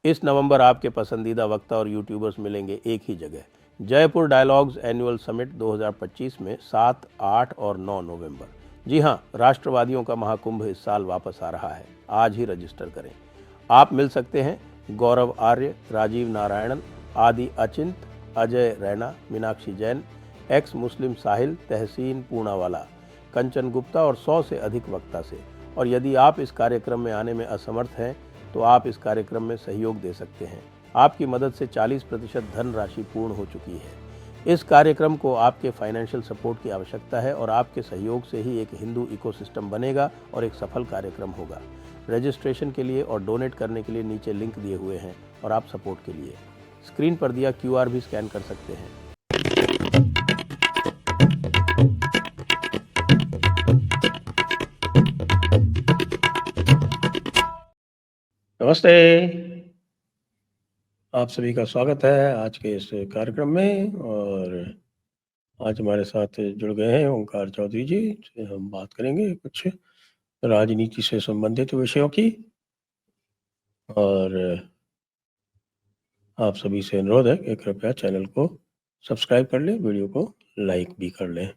इस नवंबर आपके पसंदीदा वक्ता और यूट्यूबर्स मिलेंगे एक ही जगह, जयपुर डायलॉग्स एनुअल समिट 2025 में 7, 8 और 9 नवंबर। जी हाँ, राष्ट्रवादियों का महाकुंभ इस साल वापस आ रहा है। आज ही रजिस्टर करें। आप मिल सकते हैं गौरव आर्य, राजीव नारायणन, आदि अचिंत, अजय रैना, मीनाक्षी जैन, एक्स मुस्लिम साहिल, तहसीन पूनावाला, कंचन गुप्ता और 100 से अधिक वक्ता से। और यदि आप इस कार्यक्रम में आने में असमर्थ हैं तो आप इस कार्यक्रम में सहयोग दे सकते हैं। आपकी मदद से 40% धनराशि पूर्ण हो चुकी है। इस कार्यक्रम को आपके फाइनेंशियल सपोर्ट की आवश्यकता है और आपके सहयोग से ही एक हिंदू इकोसिस्टम बनेगा और एक सफल कार्यक्रम होगा। रजिस्ट्रेशन के लिए और डोनेट करने के लिए नीचे लिंक दिए हुए हैं और आप सपोर्ट के लिए स्क्रीन पर दिया QR भी स्कैन कर सकते हैं। नमस्ते, आप सभी का स्वागत है आज के इस कार्यक्रम में। और आज हमारे साथ जुड़ गए हैं ओंकार चौधरी जी। हम बात करेंगे कुछ राजनीति से संबंधित विषयों की। और आप सभी से अनुरोध है कि कृपया चैनल को सब्सक्राइब कर लें, वीडियो को लाइक भी कर लें।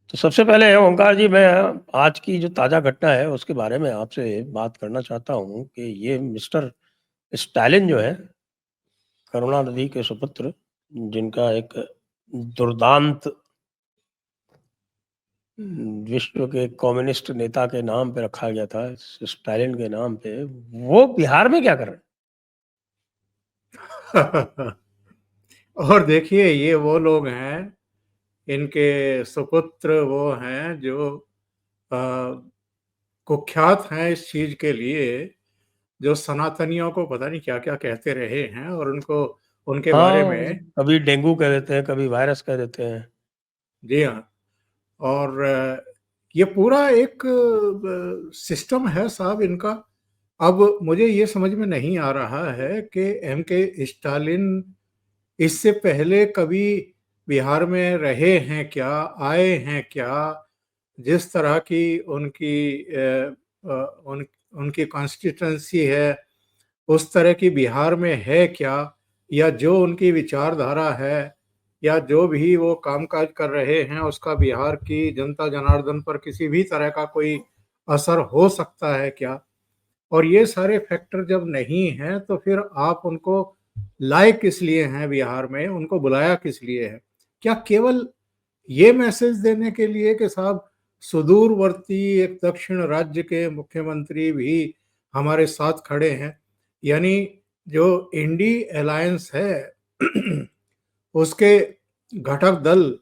तो सबसे पहले ओंकार जी, मैं आज की जो ताज़ा घटना है उसके बारे में आपसे बात करना चाहता हूँ कि ये मिस्टर स्टालिन जो है, करुणानिधि के सुपुत्र, जिनका एक दुर्दांत विश्व के कम्युनिस्ट नेता के नाम पे रखा गया था, स्टालिन के नाम पे, वो बिहार में क्या कर रहे हैं? और देखिए, ये वो लोग हैं, इनके सुपुत्र वो हैं जो कुख्यात हैं इस चीज के लिए, जो सनातनियों को पता नहीं क्या क्या कहते रहे हैं और उनको उनके बारे हाँ, में। कभी डेंगू कह देते हैं, कभी वायरस कह देते हैं। जी हाँ। और ये पूरा एक सिस्टम है साहब इनका। अब मुझे ये समझ में नहीं आ रहा है कि M.K. स्टालिन इससे पहले कभी बिहार में रहे हैं क्या, आए हैं क्या? जिस तरह की उनकी कॉन्स्टिट्यूंसी है, उस तरह की बिहार में है क्या? या जो उनकी विचारधारा है या जो भी वो कामकाज कर रहे हैं, उसका बिहार की जनता जनार्दन पर किसी भी तरह का कोई असर हो सकता है क्या? और ये सारे फैक्टर जब नहीं हैं तो फिर आप उनको लाए किस लिए हैं बिहार में, उनको बुलाया किस लिए है? क्या केवल ये मैसेज देने के लिए कि साहब सुदूरवर्ती एक दक्षिण राज्य के मुख्यमंत्री भी हमारे साथ खड़े हैं, यानी जो इंडी अलायंस है उसके घटक दल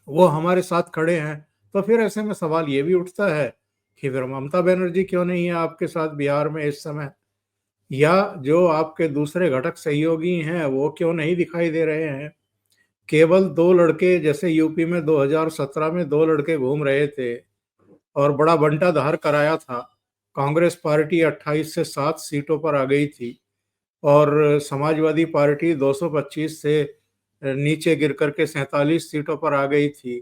वो हमारे साथ खड़े हैं? तो फिर ऐसे में सवाल ये भी उठता है कि फिर ममता बनर्जी क्यों नहीं है आपके साथ बिहार में इस समय, या जो आपके दूसरे घटक सहयोगी हैं वो क्यों नहीं दिखाई दे रहे हैं? केवल दो लड़के, जैसे यूपी में 2017 में दो लड़के घूम रहे थे और बड़ा बंटाधार कराया था। कांग्रेस पार्टी 28 से 7 सीटों पर आ गई थी और समाजवादी पार्टी 225 से नीचे गिर करके 47 सीटों पर आ गई थी।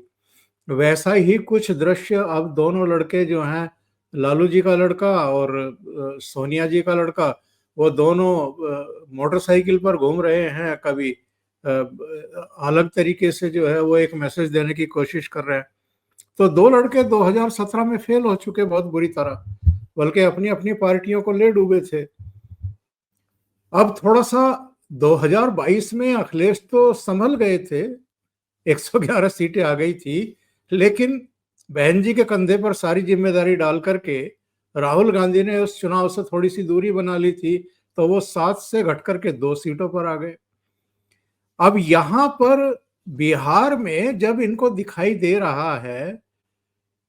वैसा ही कुछ दृश्य अब दोनों लड़के जो हैं, लालू जी का लड़का और सोनिया जी का लड़का, वो दोनों मोटरसाइकिल पर घूम रहे हैं। कभी अलग तरीके से जो है वो एक मैसेज देने की कोशिश कर रहे हैं। तो दो लड़के 2017 में फेल हो चुके बहुत बुरी तरह, बल्कि अपनी अपनी पार्टियों को ले डूबे थे। अब थोड़ा सा 2022 में अखिलेश तो संभल गए थे, 111 सीटें आ गई थी, लेकिन बहन जी के कंधे पर सारी जिम्मेदारी डाल करके राहुल गांधी ने उस चुनाव से थोड़ी सी दूरी बना ली थी, तो वो 7 से घट करके 2 सीटों पर आ गए। अब यहां पर बिहार में जब इनको दिखाई दे रहा है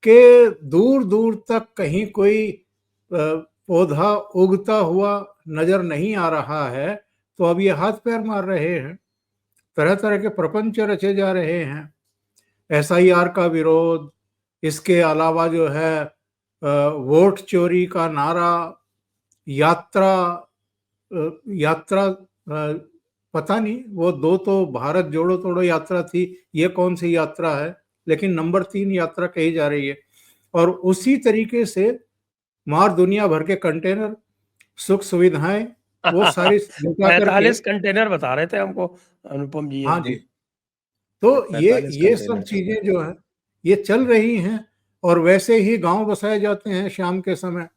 कि दूर दूर तक कहीं कोई पौधा उगता हुआ नजर नहीं आ रहा है, तो अब ये हाथ पैर मार रहे हैं, तरह तरह के प्रपंच रचे जा रहे हैं। SIR का विरोध, इसके अलावा जो है वोट चोरी का नारा, यात्रा यात्रा पता नहीं, वो दो तो भारत जोड़ो तोड़ो यात्रा थी, ये कौन सी यात्रा है? लेकिन नंबर 3 यात्रा कही जा रही है। और उसी तरीके से मार दुनिया भर के कंटेनर, सुख सुविधाएं वो सारी जुटा करके। 45 कंटेनर बता रहे थे हमको अनुपम जी एक हाँ जी। दिन। तो 45 ये सब कंटेनर। चीजें जो है ये चल रही हैं। और वैसे ही गांव बसाए जाते हैं शाम के समय,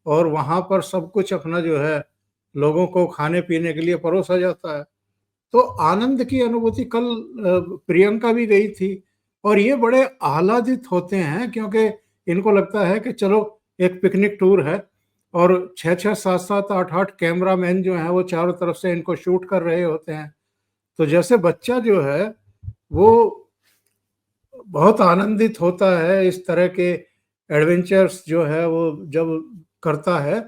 और वहां पर सब कुछ अपना जो है लोगों को खाने पीने के लिए परोसा जाता है। तो आनंद की अनुभूति कल प्रियंका भी गई थी, और ये बड़े आह्लादित होते हैं क्योंकि इनको लगता है कि चलो एक पिकनिक टूर है, और 6-6, 7-7, 8-8 कैमरामैन जो हैं वो चारों तरफ से इनको शूट कर रहे होते हैं। तो जैसे बच्चा जो है वो बहुत आनंदित होता है इस तरह के एडवेंचर्स जो है वो जब करता है,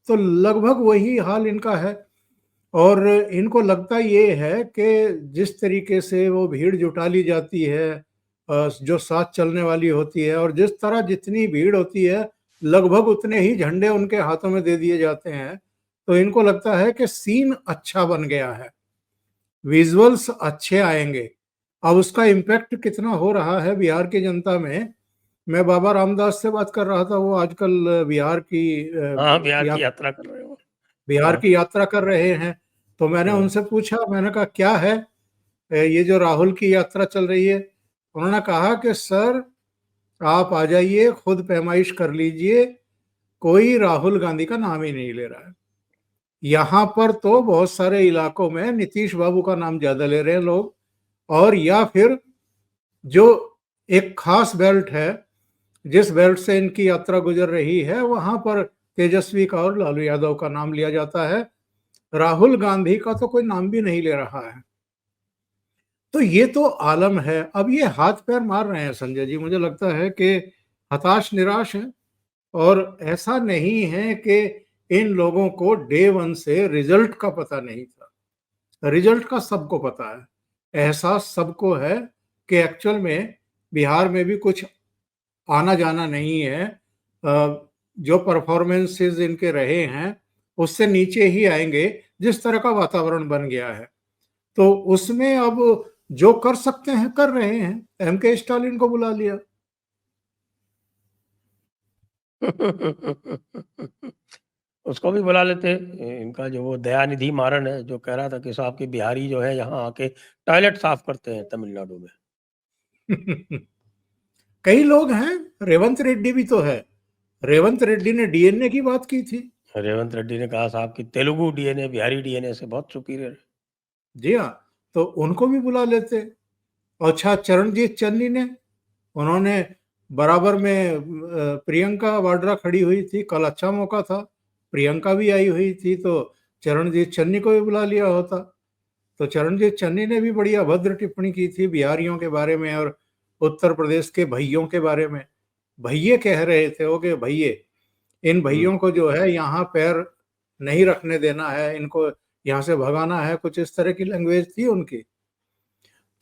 तो लगभग वही हाल इनका है। और इनको लगता ये है कि जिस तरीके से वो भीड़ जुटा ली जाती है, जो साथ चलने वाली होती है, और जिस तरह जितनी भीड़ होती है लगभग उतने ही झंडे उनके हाथों में दे दिए जाते हैं। तो इनको लगता है कि सीन अच्छा बन गया है, विजुअल्स अच्छे आएंगे। अब उसका इम्पैक्ट कितना हो रहा है बिहार की जनता में, मैं बाबा रामदास से बात कर रहा था, वो आजकल बिहार की हाँ, बिहार या की यात्रा कर रहे हो। बिहार हाँ, की यात्रा कर रहे हैं। तो मैंने हाँ। उनसे पूछा, मैंने कहा क्या है ये जो राहुल की यात्रा चल रही है। उन्होंने कहा कि सर आप आ जाइए, खुद पैमाइश कर लीजिए, कोई राहुल गांधी का नाम ही नहीं ले रहा है। यहाँ पर तो बहुत सारे इलाकों में नीतीश बाबू का नाम ज्यादा ले रहे हैं लोग, और या फिर जो एक खास बेल्ट है जिस बेल्ट से इनकी यात्रा गुजर रही है वहां पर तेजस्वी का और लालू यादव का नाम लिया जाता है। राहुल गांधी का तो कोई नाम भी नहीं ले रहा है। तो ये तो आलम है। अब ये हाथ पैर मार रहे हैं संजय जी, मुझे लगता है कि हताश निराश हैं। और ऐसा नहीं है कि इन लोगों को डे वन से रिजल्ट का पता नहीं था, रिजल्ट का सबको पता है, एहसास सबको है कि एक्चुअल में बिहार में भी कुछ आना जाना नहीं है। जो परफॉर्मेंसेस इनके रहे हैं उससे नीचे ही आएंगे, जिस तरह का वातावरण बन गया है। तो उसमें अब जो कर सकते हैं कर रहे हैं। एम.के. स्टालिन को बुला लिया। उसको भी बुला लेते। इनका जो वो दयानिधि मारन है जो कह रहा था कि साहब के बिहारी जो है यहाँ आके टॉयलेट साफ करते हैं तमिलनाडु में। कई लोग हैं, रेवंत रेड्डी भी तो है। रेवंत रेड्डी ने डीएनए की बात की थी। रेवंत रेड्डी ने कहा साहब कि तेलुगु डीएनए बिहारी डीएनए से बहुत सुपीरियर है। जी हाँ, तो उनको भी बुला लेते। अच्छा, चरणजीत चन्नी ने, उन्होंने बराबर में प्रियंका वाड्रा खड़ी हुई थी, कल अच्छा मौका था, प्रियंका भी आई हुई थी, तो चरणजीत चन्नी को भी बुला लिया होता। तो चरणजीत चन्नी ने भी बड़ी अभद्र टिप्पणी की थी बिहारियों के बारे में और उत्तर प्रदेश के भैयों के बारे में। भैये कह रहे थे वो कि भैये, इन भैयों को जो है यहाँ पैर नहीं रखने देना है, इनको यहाँ से भगाना है, कुछ इस तरह की लैंग्वेज थी उनकी।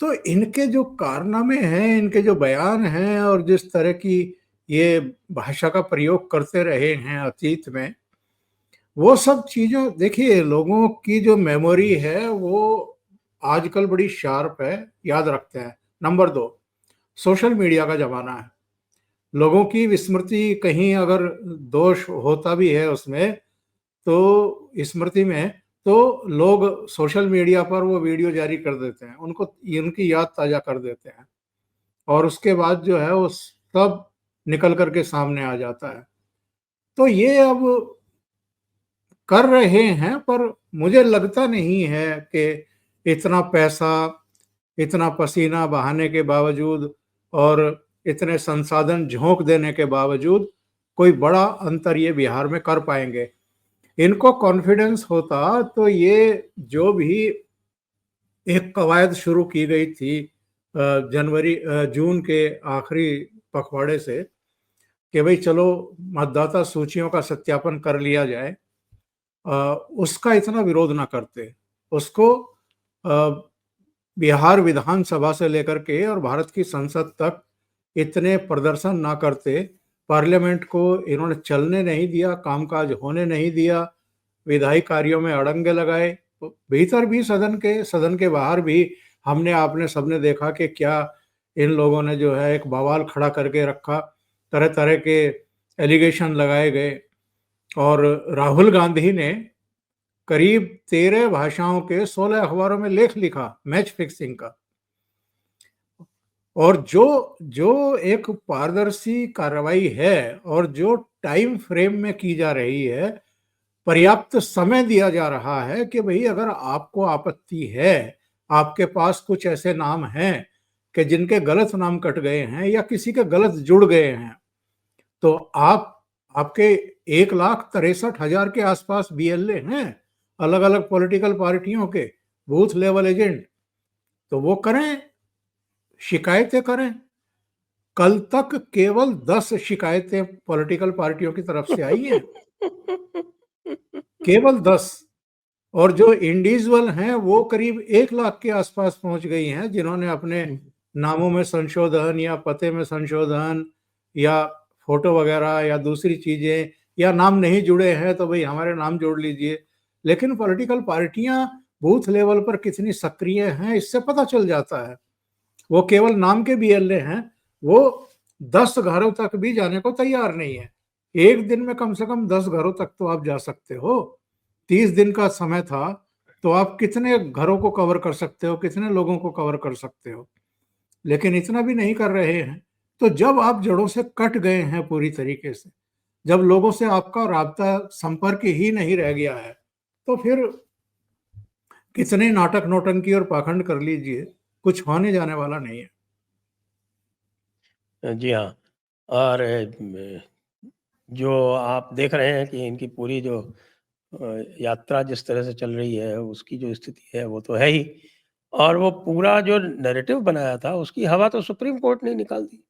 तो इनके जो कारनामे हैं, इनके जो बयान हैं, और जिस तरह की ये भाषा का प्रयोग करते रहे हैं अतीत में, वो सब चीजों, देखिए लोगों की जो मेमोरी है वो आजकल बड़ी शार्प है, याद रखते हैं। नंबर दो, सोशल मीडिया का जमाना है। लोगों की विस्मृति कहीं अगर दोष होता भी है उसमें, तो स्मृति में, तो लोग सोशल मीडिया पर वो वीडियो जारी कर देते हैं, उनको उनकी याद ताजा कर देते हैं, और उसके बाद जो है वो सब निकल करके सामने आ जाता है। तो ये अब कर रहे हैं, पर मुझे लगता नहीं है कि इतना पैसा, इतना पसीना बहाने के बावजूद और इतने संसाधन झोंक देने के बावजूद कोई बड़ा अंतर ये बिहार में कर पाएंगे। इनको कॉन्फिडेंस होता तो ये जो भी एक कवायद शुरू की गई थी जून के आखिरी पखवाड़े से, कि भाई चलो मतदाता सूचियों का सत्यापन कर लिया जाए, उसका इतना विरोध ना करते। उसको बिहार विधानसभा से लेकर के और भारत की संसद तक इतने प्रदर्शन ना करते, पार्लियामेंट को इन्होंने चलने नहीं दिया, कामकाज होने नहीं दिया, विधायी कार्यों में अड़ंगे लगाए। तो भीतर भी सदन के बाहर भी हमने आपने सबने देखा कि क्या इन लोगों ने जो है एक बवाल खड़ा करके रखा, तरह तरह के एलिगेशन लगाए गए। और राहुल गांधी ने करीब 13 भाषाओं के 16 अखबारों में लेख लिखा मैच फिक्सिंग का। और जो जो एक पारदर्शी कार्रवाई है और जो टाइम फ्रेम में की जा रही है, पर्याप्त समय दिया जा रहा है कि भाई अगर आपको आपत्ति है, आपके पास कुछ ऐसे नाम हैं कि जिनके गलत नाम कट गए हैं या किसी के गलत जुड़ गए हैं, तो आपके 1,63,000 के आसपास बीएलए हैं अलग अलग पॉलिटिकल पार्टियों के बूथ लेवल एजेंट, तो वो करें, शिकायतें करें। कल तक केवल 10 शिकायतें पॉलिटिकल पार्टियों की तरफ से आई हैं, केवल 10। और जो इंडिविजुअल हैं वो करीब 1 लाख के आसपास पहुंच गई हैं, जिन्होंने अपने नामों में संशोधन या पते में संशोधन या फोटो वगैरह या दूसरी चीजें, या नाम नहीं जुड़े हैं तो भाई हमारे नाम जोड़ लीजिए। लेकिन पॉलिटिकल पार्टियां बूथ लेवल पर कितनी सक्रिय हैं इससे पता चल जाता है। वो केवल नाम के बीएलए हैं, वो 10 घरों तक भी जाने को तैयार नहीं है। एक दिन में कम से कम 10 घरों तक तो आप जा सकते हो। 30 दिन का समय था, तो आप कितने घरों को कवर कर सकते हो, कितने लोगों को कवर कर सकते हो? लेकिन इतना भी नहीं कर रहे हैं। तो जब आप जड़ों से कट गए हैं पूरी तरीके से, जब लोगों से आपका राब्ता संपर्क ही नहीं रह गया है, तो फिर कितने नाटक नौटंकी और पाखंड कर लीजिए, कुछ होने जाने वाला नहीं है। जी हाँ। और जो आप देख रहे हैं कि इनकी पूरी जो यात्रा जिस तरह से चल रही है, उसकी जो स्थिति है वो तो है ही, और वो पूरा जो नैरेटिव बनाया था उसकी हवा तो सुप्रीम कोर्ट ने निकाल दी।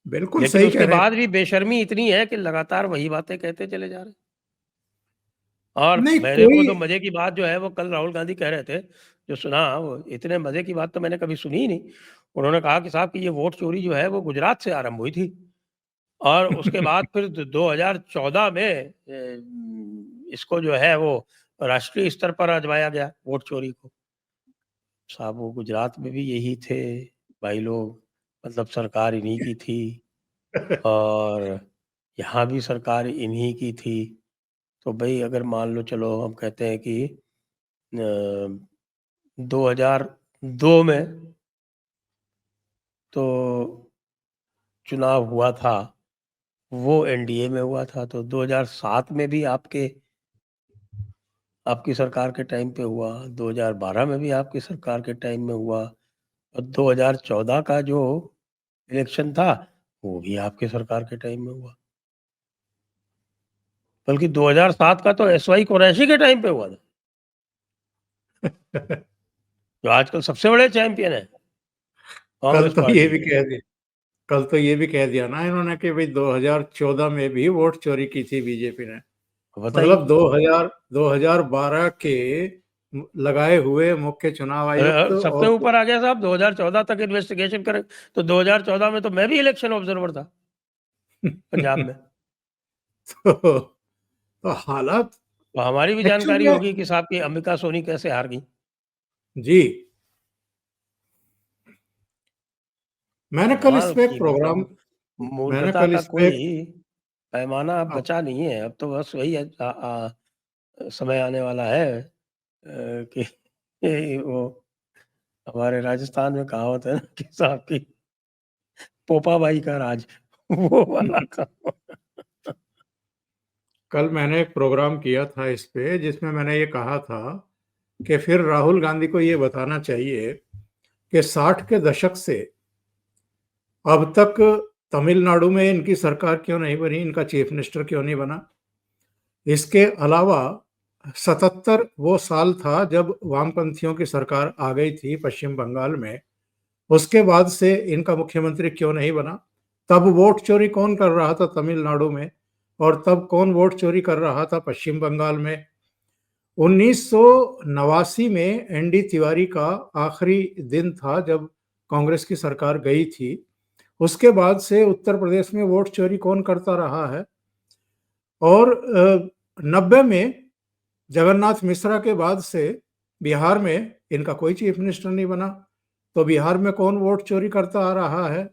बिल्कुल लेकिन सही कह उसके रहे हैं। बाद भी बेशर्मी इतनी है कि लगातार वही बातें कहते चले जा रहे हैं। और नहीं मेरे को कोई तो मजे की बात जो है वो कल राहुल गांधी कह रहे थे, जो सुना, वो इतने मजे की बात तो मैंने कभी सुनी ही नहीं। उन्होंने कहा कि साहब कि ये वोट चोरी जो है वो गुजरात से आरंभ हुई थी, और उसके बाद फिर 2014 में इसको जो है वो राष्ट्रीय स्तर पर आजमाया गया वोट चोरी को। साहब वो गुजरात में भी यही थे भाई लोग, मतलब सरकार इन्हीं की थी, और यहाँ भी सरकार इन्हीं की थी। तो भाई अगर मान लो, चलो हम कहते हैं कि 2002 में तो चुनाव हुआ था, वो एनडीए में हुआ था, तो 2007 में भी आपकी सरकार के टाइम पे हुआ, 2012 में भी आपकी सरकार के टाइम में हुआ, और 2014 का जो इलेक्शन था वो भी आपके सरकार के टाइम में हुआ। बल्कि 2007 का तो एसवाई कुरैशी के टाइम पे हुआ था, जो आजकल सबसे बड़े चैंपियन है कल कांग्रेस तो ये पार्टी भी के। कह दिया कल तो ये भी कह दिया ना इन्होंने कि भाई 2014 में भी वोट चोरी की थी बीजेपी ने। बताइए। मतलब 2012 के लगाए हुए मुख्य चुनाव आयुक्त सबसे और ऊपर आ गया साहब, 2014 तक इन्वेस्टिगेशन करें तो 2014 में तो मैं भी इलेक्शन ऑब्जर्वर था पंजाब में। तो हालात तो हमारी भी जानकारी एक्चुअली होगी कि साहब की अंबिका सोनी कैसे हार गई। जी। मैंने कल इस कमाल पे एक की प्रोग्राम, प्रोग्राम मतलब मैंने मूर्खता कल का इस पे कोई पैमाना अब अब बचा नहीं है। अब तो बस वही समय आने वाला है कि वो हमारे राजस्थान में कहावत है ना कि साहब की पोपाबाई का राज, वो वाला काम। कल मैंने एक प्रोग्राम किया था इस पे, जिसमें मैंने ये कहा था कि फिर राहुल गांधी को ये बताना चाहिए कि 60 के दशक से अब तक तमिलनाडु में इनकी सरकार क्यों नहीं बनी, इनका चीफ मिनिस्टर क्यों नहीं बना। इसके अलावा 77 वो साल था जब वामपंथियों की सरकार आ गई थी पश्चिम बंगाल में, उसके बाद से इनका मुख्यमंत्री क्यों नहीं बना। तब वोट चोरी कौन कर रहा था तमिलनाडु में, और तब कौन वोट चोरी कर रहा था पश्चिम बंगाल में। 1989 में एनडी तिवारी का आखिरी दिन था जब कांग्रेस की सरकार गई थी। उसके बाद से उत्तर प्रदेश में वोट चोरी कौन करता रहा है। और 90 में जगन्नाथ मिश्रा के बाद से बिहार में इनका कोई चीफ मिनिस्टर नहीं बना, तो बिहार में कौन वोट चोरी करता आ रहा है।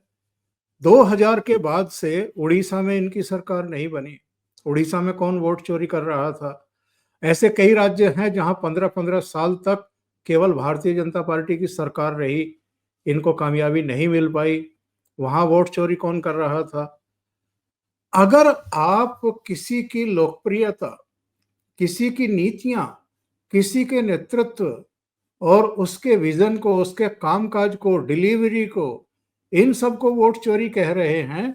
2000 के बाद से उड़ीसा में इनकी सरकार नहीं बनी। उड़ीसा में कौन वोट चोरी कर रहा था? ऐसे कई राज्य हैं जहां 15-15 साल तक केवल भारतीय जनता पार्टी की सरकार रही, इनको कामयाबी नहीं मिल पाई। वहां वोट चोरी कौन कर रहा था? अगर आप किसी की लोकप्रियता, किसी की नीतियां, किसी के नेतृत्व और उसके विजन को, उसके कामकाज को, डिलीवरी को, इन सब को वोट चोरी कह रहे हैं,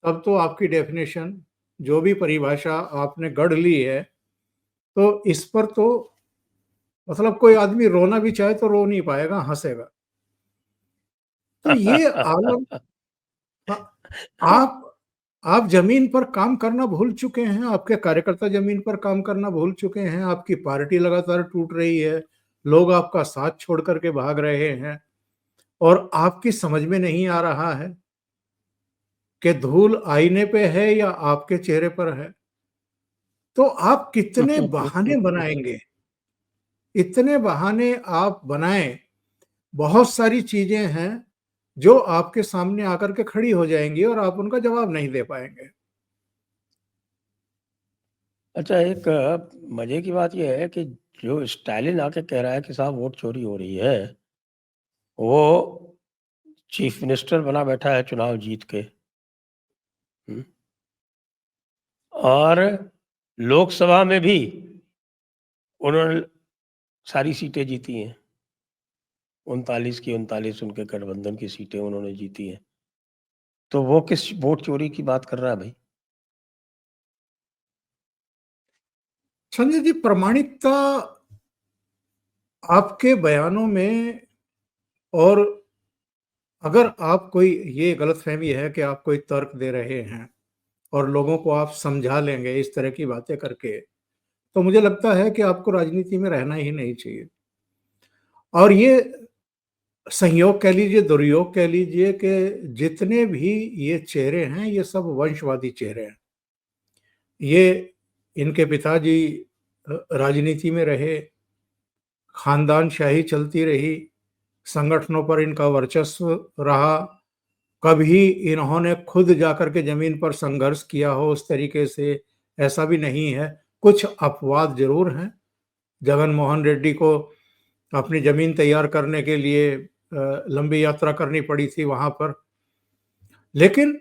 तब तो आपकी डेफिनेशन, जो भी परिभाषा आपने गढ़ ली है, तो इस पर तो मतलब कोई आदमी रोना भी चाहे तो रो नहीं पाएगा, हंसेगा। तो ये आलम, आप आप जमीन पर काम करना भूल चुके हैं, आपके कार्यकर्ता जमीन पर काम करना भूल चुके हैं, आपकी पार्टी लगातार टूट रही है, लोग आपका साथ छोड़ करके भाग रहे हैं और आपकी समझ में नहीं आ रहा है कि धूल आईने पे है या आपके चेहरे पर है। तो आप कितने बहाने बनाएंगे, इतने बहाने आप बनाएं, बहुत सारी चीजें हैं जो आपके सामने आकर के खड़ी हो जाएंगी और आप उनका जवाब नहीं दे पाएंगे। अच्छा, एक मजे की बात यह है कि जो स्टालिन आके कह रहा है कि साहब वोट चोरी हो रही है, वो चीफ मिनिस्टर बना बैठा है चुनाव जीत के। और लोकसभा में भी उन्होंने सारी सीटें जीती हैं, 39 की 39 उनके गठबंधन की सीटें उन्होंने जीती हैं। तो वो किस वोट चोरी की बात कर रहा है भाई? संजय जी, प्रामाणिकता आपके बयानों में, और अगर आप कोई, ये गलतफहमी है कि आप कोई तर्क दे रहे हैं और लोगों को आप समझा लेंगे इस तरह की बातें करके, तो मुझे लगता है कि आपको राजनीति में रहना ही नहीं चाहिए। और ये संयोग कह लीजिए, दुर्योग कह लीजिए, कि जितने भी ये चेहरे हैं, ये सब वंशवादी चेहरे हैं। ये इनके पिताजी राजनीति में रहे, खानदानशाही चलती रही, संगठनों पर इनका वर्चस्व रहा। कभी इन्होंने खुद जाकर के जमीन पर संघर्ष किया हो उस तरीके से, ऐसा भी नहीं है। कुछ अपवाद जरूर हैं। जगन मोहन रेड्डी को अपनी जमीन तैयार करने के लिए लंबी यात्रा करनी पड़ी थी वहां पर, लेकिन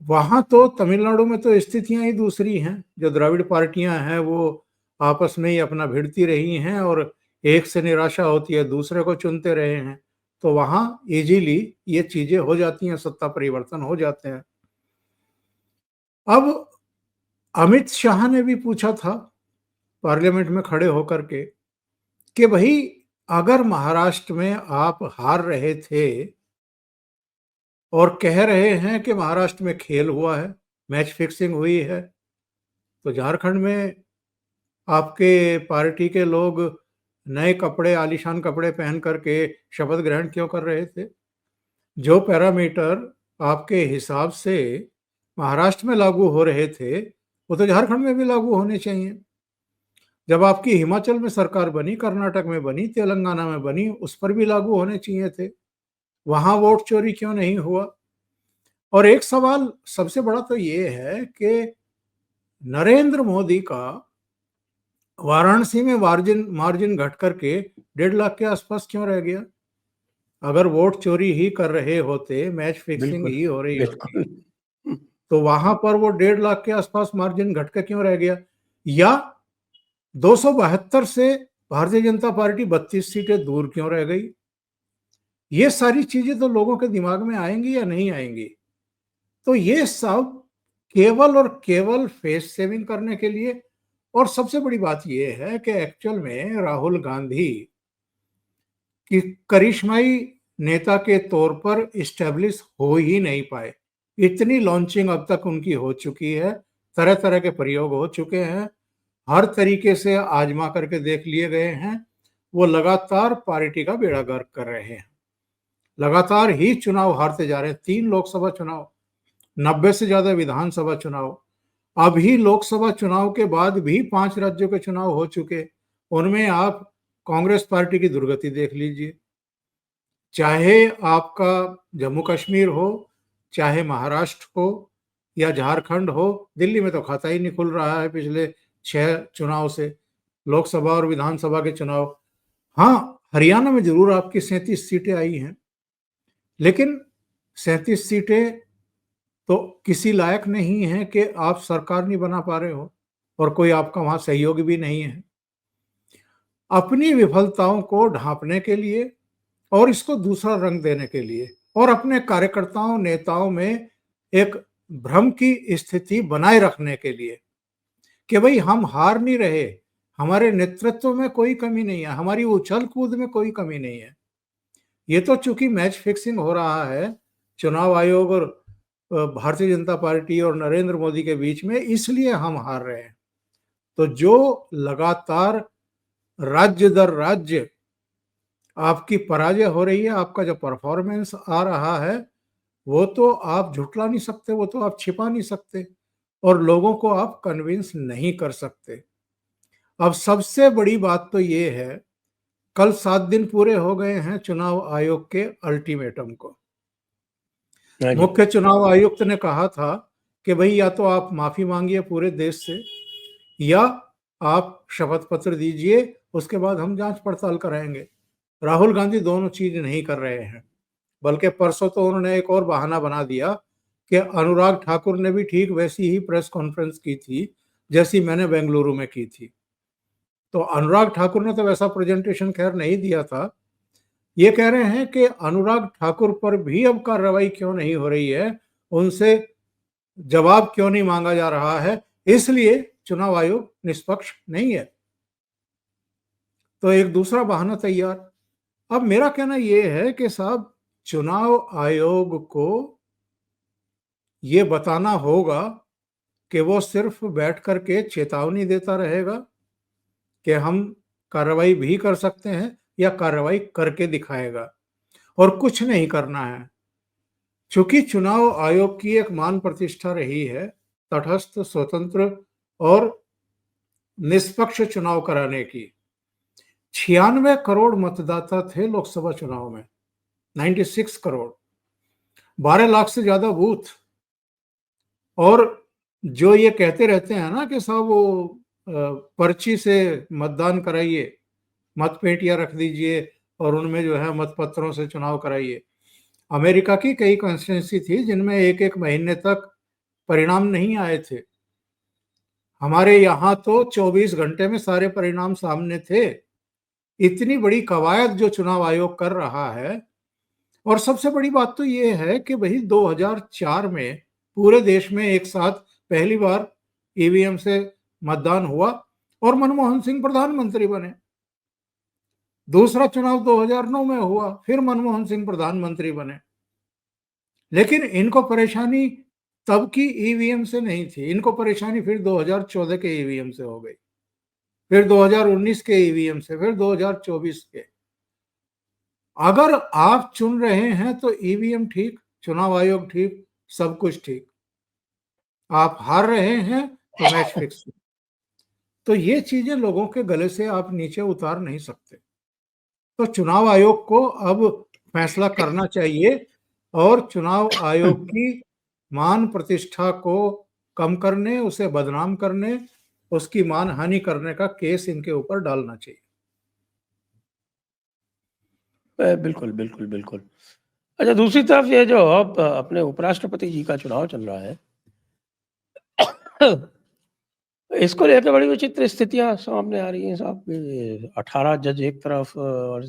वहां तो तमिलनाडु में तो स्थितियां ही दूसरी हैं। जो द्रविड़ पार्टियां हैं वो आपस में ही अपना भिड़ती रही हैं और एक से निराशा होती है दूसरे को चुनते रहे हैं। तो वहां इजीली ये चीजें हो जाती हैं, सत्ता परिवर्तन हो जाते हैं। अब अमित शाह ने भी पूछा था पार्लियामेंट में खड़े होकर के कि भाई, अगर महाराष्ट्र में आप हार रहे थे और कह रहे हैं कि महाराष्ट्र में खेल हुआ है, मैच फिक्सिंग हुई है, तो झारखंड में आपके पार्टी के लोग नए कपड़े, आलीशान कपड़े पहन करके शपथ ग्रहण क्यों कर रहे थे? जो पैरामीटर आपके हिसाब से महाराष्ट्र में लागू हो रहे थे, वो तो झारखंड में भी लागू होने चाहिए। जब आपकी हिमाचल में सरकार बनी, कर्नाटक में बनी, तेलंगाना में बनी, उस पर भी लागू होने चाहिए थे। वहां वोट चोरी क्यों नहीं हुआ? और एक सवाल सबसे बड़ा तो ये है कि नरेंद्र मोदी का वाराणसी में मार्जिन मार्जिन घट करके 1.5 लाख के आसपास क्यों रह गया? अगर वोट चोरी ही कर रहे होते, मैच फिक्सिंग बिल्कुल, ही हो रही होती, बिल्कुल। तो वहां पर वो 1.5 लाख के आसपास मार्जिन घट कर क्यों रह गया? या 272 से भारतीय जनता पार्टी 32 सीटें दूर क्यों रह गई? ये सारी चीजें तो लोगों के दिमाग में आएंगी या नहीं आएंगी? तो ये सब केवल और केवल फेस सेविंग करने के लिए। और सबसे बड़ी बात यह है कि एक्चुअल में राहुल गांधी कि करिश्माई नेता के तौर पर इस्टेब्लिश हो ही नहीं पाए। इतनी लॉन्चिंग अब तक उनकी हो चुकी है, तरह तरह के प्रयोग हो चुके हैं, हर तरीके से आजमा करके देख लिए गए हैं। वो लगातार पार्टी का बेड़ा गर्क कर रहे हैं, लगातार ही चुनाव हारते जा रहे हैं। 3 लोकसभा चुनाव, 90 से ज्यादा विधानसभा चुनाव, अभी लोकसभा चुनाव के बाद भी 5 राज्यों के चुनाव हो चुके। उनमें आप कांग्रेस पार्टी की दुर्गति देख लीजिए। चाहे आपका जम्मू कश्मीर हो, चाहे महाराष्ट्र हो या झारखंड हो। दिल्ली में तो खाता ही नहीं खुल रहा है पिछले 6 चुनाव से, लोकसभा और विधानसभा के चुनाव। हाँ, हरियाणा में जरूर आपकी 37 सीटें आई हैं, लेकिन 37 सीटें तो किसी लायक नहीं है कि आप सरकार नहीं बना पा रहे हो और कोई आपका वहां सहयोगी भी नहीं है। अपनी विफलताओं को ढांपने के लिए और इसको दूसरा रंग देने के लिए और अपने कार्यकर्ताओं नेताओं में एक भ्रम की स्थिति बनाए रखने के लिए कि भाई हम हार नहीं रहे, हमारे नेतृत्व में कोई कमी नहीं है, हमारी उछल कूद में कोई कमी नहीं है। ये तो चूंकि मैच फिक्सिंग हो रहा है चुनाव आयोग और भारतीय जनता पार्टी और नरेंद्र मोदी के बीच में, इसलिए हम हार रहे हैं। तो जो लगातार राज्य दर राज्य आपकी पराजय हो रही है, आपका जो परफॉर्मेंस आ रहा है, वो तो आप झुठला नहीं सकते, वो तो आप छिपा नहीं सकते और लोगों को आप कन्विंस नहीं कर सकते। अब सबसे बड़ी बात तो ये है, कल 7 दिन पूरे हो गए हैं चुनाव आयोग के अल्टीमेटम को। हाँ जी। मुख्य चुनाव आयुक्त ने कहा था कि भाई या तो आप माफी मांगिए पूरे देश से या आप शपथ पत्र दीजिए, उसके बाद हम जांच पड़ताल कराएंगे। राहुल गांधी दोनों चीज नहीं कर रहे हैं, बल्कि परसों तो उन्होंने एक और बहाना बना दिया कि अनुराग ठाकुर ने भी ठीक वैसी ही प्रेस कॉन्फ्रेंस की थी जैसी मैंने बेंगलुरु में की थी। तो अनुराग ठाकुर ने तो वैसा प्रेजेंटेशन खैर नहीं दिया था। ये कह रहे हैं कि अनुराग ठाकुर पर भी अब कार्रवाई क्यों नहीं हो रही है, उनसे जवाब क्यों नहीं मांगा जा रहा है, इसलिए चुनाव आयोग निष्पक्ष नहीं है। तो एक दूसरा बहाना तैयार। अब मेरा कहना यह है कि साहब, चुनाव आयोग को ये बताना होगा कि वो सिर्फ बैठ करके चेतावनी देता रहेगा कि हम कार्रवाई भी कर सकते हैं या कार्रवाई करके दिखाएगा, और कुछ नहीं करना है। चूंकि चुनाव आयोग की एक मान प्रतिष्ठा रही है तटस्थ, स्वतंत्र और निष्पक्ष चुनाव कराने की। 96 करोड़ मतदाता थे लोकसभा चुनाव में, 96 करोड़, 12 लाख से ज्यादा बूथ। और जो ये कहते रहते हैं ना कि साहब वो पर्ची से मतदान कराइए, मत पेटियां रख दीजिए और उनमें जो है मत पत्रों से चुनाव कराइए। अमेरिका की कई कॉन्स्टिट्यूंसी थी जिनमें एक एक महीने तक परिणाम नहीं आए थे। हमारे यहाँ तो 24 घंटे में सारे परिणाम सामने थे। इतनी बड़ी कवायद जो चुनाव आयोग कर रहा है। और सबसे बड़ी बात तो ये है कि भाई 2004 में पूरे देश में एक साथ पहली बार ईवीएम से मतदान हुआ और मनमोहन सिंह प्रधानमंत्री बने। दूसरा चुनाव 2009 में हुआ, फिर मनमोहन सिंह प्रधानमंत्री बने। लेकिन इनको परेशानी तब की ईवीएम से नहीं थी, इनको परेशानी फिर 2014 के ईवीएम से हो गई, फिर 2019 के ईवीएम से, फिर 2024 के। अगर आप चुन रहे हैं तो ईवीएम ठीक, चुनाव आयोग ठीक, सब कुछ ठीक। आप हार रहे हैं तो मैच फिक्स। तो ये चीजें लोगों के गले से आप नीचे उतार नहीं सकते। तो चुनाव आयोग को अब फैसला करना चाहिए और चुनाव आयोग की मान प्रतिष्ठा को कम करने, उसे बदनाम करने, उसकी मानहानि करने का केस इनके ऊपर डालना चाहिए। बिल्कुल बिल्कुल बिल्कुल। अच्छा, दूसरी तरफ ये जो अब अपने उपराष्ट्रपति जी का चुनाव चल रहा है, इसको लेकर बड़ी विचित्र स्थितियां सामने आ रही हैं साहब। 18 जज एक तरफ और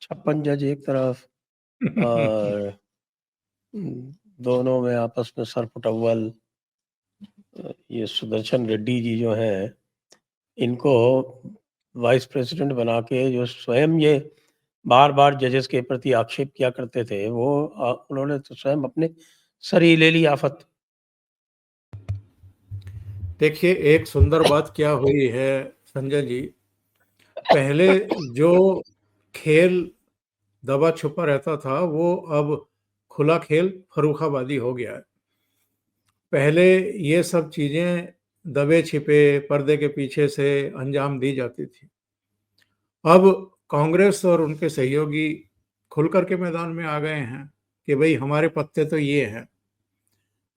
56 जज एक तरफ, और दोनों में आपस में सरपुटअव्वल। ये सुदर्शन रेड्डी जी जो हैं, इनको वाइस प्रेसिडेंट बना के जो स्वयं ये बार बार जजेस के प्रति आक्षेप किया करते थे, वो उन्होंने तो स्वयं अपने सर ही ले ली आफत। देखिए, एक सुंदर बात क्या हुई है संजय जी, पहले जो खेल दबा छुपा रहता था वो अब खुला खेल फर्रुखाबादी हो गया है। पहले ये सब चीजें दबे छिपे पर्दे के पीछे से अंजाम दी जाती थी। अब कांग्रेस और उनके सहयोगी खुल करके मैदान में आ गए हैं कि भाई हमारे पत्ते तो ये हैं।